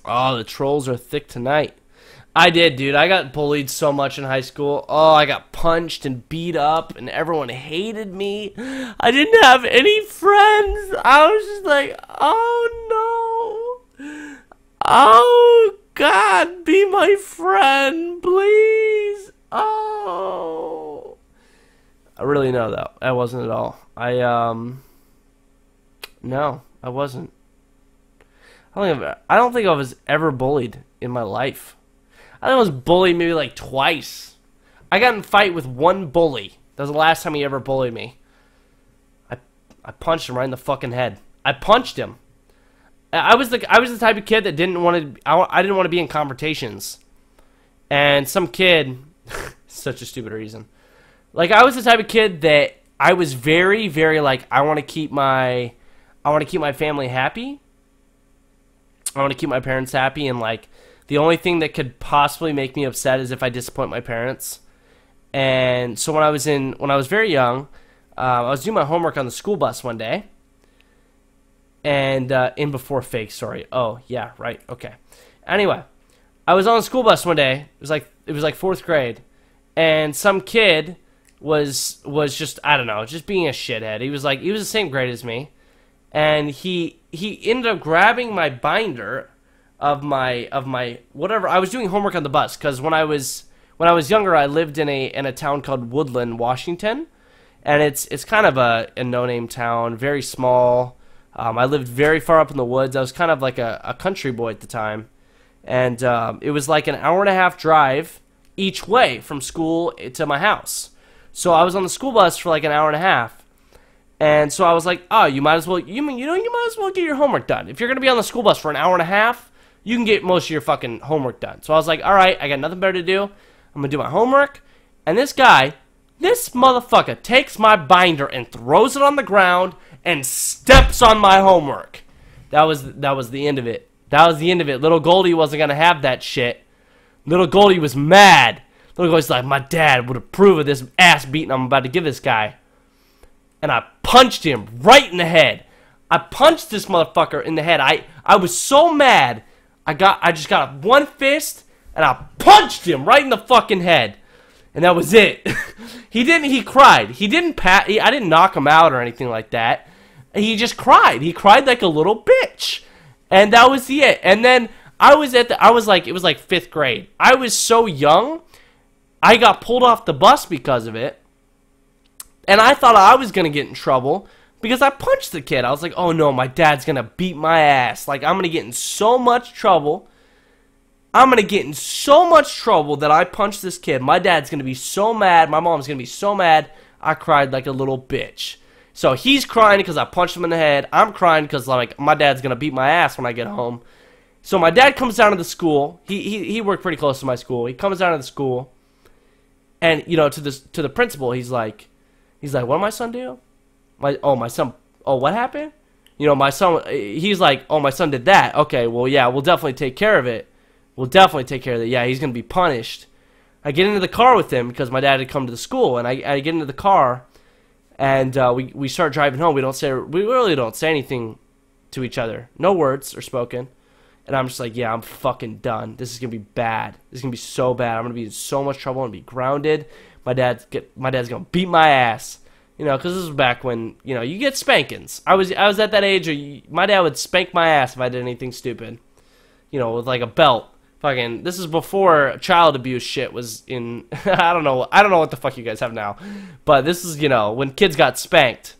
Oh, the trolls are thick tonight. I did, dude. I got bullied so much in high school. Oh, I got punched and beat up, and everyone hated me. I didn't have any friends. I was just like, oh no. Oh, God, be my friend, please. Oh. I really know that. I wasn't at all. No, I wasn't. I don't think I was ever bullied in my life. I think I was bullied maybe like twice. I got in a fight with one bully. That was the last time he ever bullied me. I punched him right in the fucking head. I punched him. I was the type of kid that didn't want to. I didn't want to be in confrontations. And some kid, such a stupid reason. Like, I was the type of kid that I was very, very like, I want to keep my family happy. I want to keep my parents happy, and like, the only thing that could possibly make me upset is if I disappoint my parents. And so when I was very young, I was doing my homework on the school bus one day. And in before fake, sorry. Oh yeah, right. Okay. Anyway, I was on the school bus one day. It was like fourth grade, and some kid was just, I don't know, just being a shithead. He was the same grade as me, and he ended up grabbing my binder of my whatever. I was doing homework on the bus because when I was younger, I lived in a town called Woodland, Washington, and it's kind of a no-name town, very small. I lived very far up in the woods. I was kind of like a country boy at the time, and it was like an hour-and-a-half drive each way from school to my house. So I was on the school bus for like an hour and a half, and so I was like, oh, you might as well get your homework done. If you're gonna be on the school bus for an hour and a half, you can get most of your fucking homework done. So I was like, all right, I got nothing better to do. I'm gonna do my homework. And this motherfucker takes my binder and throws it on the ground and steps on my homework. That was the end of it. That was the end of it. Little Goldy wasn't gonna have that shit. Little Goldy was mad. Little Goldy's like, my dad would approve of this ass beating I'm about to give this guy. And I punched him right in the head. I punched this motherfucker in the head. I was so mad. I just got one fist and I punched him right in the fucking head. And that was it. He cried. I didn't knock him out or anything like that. He just cried. He cried like a little bitch. And that was it. And then it was like 5th grade. I was so young. I got pulled off the bus because of it. And I thought I was going to get in trouble because I punched the kid. I was like, oh no, my dad's going to beat my ass. Like, I'm going to get in so much trouble. I'm going to get in so much trouble that I punched this kid. My dad's going to be so mad. My mom's going to be so mad. I cried like a little bitch. So he's crying because I punched him in the head. I'm crying because like my dad's going to beat my ass when I get home. So my dad comes down to the school. He worked pretty close to my school. He comes down to the school. And, you know, to the principal, he's like, what did my son do? My son, what happened? You know, my son, he's like, oh, my son did that. Okay, well, yeah, we'll definitely take care of it. We'll definitely take care of it. Yeah, he's going to be punished. I get into the car with him because my dad had come to the school, and I get into the car, and we start driving home. We really don't say anything to each other. No words are spoken. And I'm just like, yeah, I'm fucking done. This is going to be bad. This is going to be so bad. I'm going to be in so much trouble. I'm going to be grounded. My dad's going to beat my ass. You know, because this was back when, you know, you get spankings. I was at that age where my dad would spank my ass if I did anything stupid. You know, with like a belt. Fucking, this is before child abuse shit was in, I don't know what the fuck you guys have now. But this is, you know, when kids got spanked.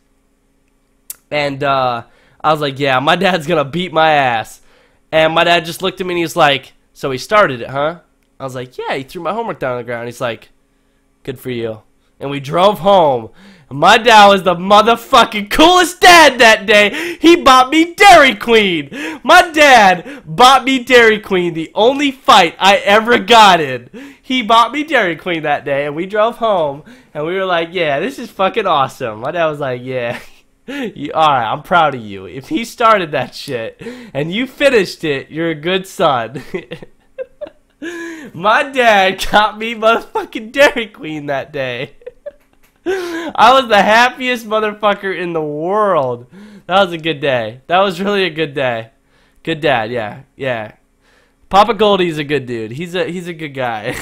And I was like, yeah, my dad's going to beat my ass. And my dad just looked at me and he's like, so he started it, huh? I was like, yeah, he threw my homework down on the ground. He's like, good for you. And we drove home. My dad was the motherfucking coolest dad that day. He bought me Dairy Queen. My dad bought me Dairy Queen, the only fight I ever got in. He bought me Dairy Queen that day, and we drove home, and we were like, yeah, this is fucking awesome. My dad was like, yeah. Alright, I'm proud of you. If he started that shit and you finished it, you're a good son. My dad got me motherfucking Dairy Queen that day. I was the happiest motherfucker in the world. That was a good day. That was really a good day. Good dad, yeah. Papa Goldie's a good dude. He's a good guy.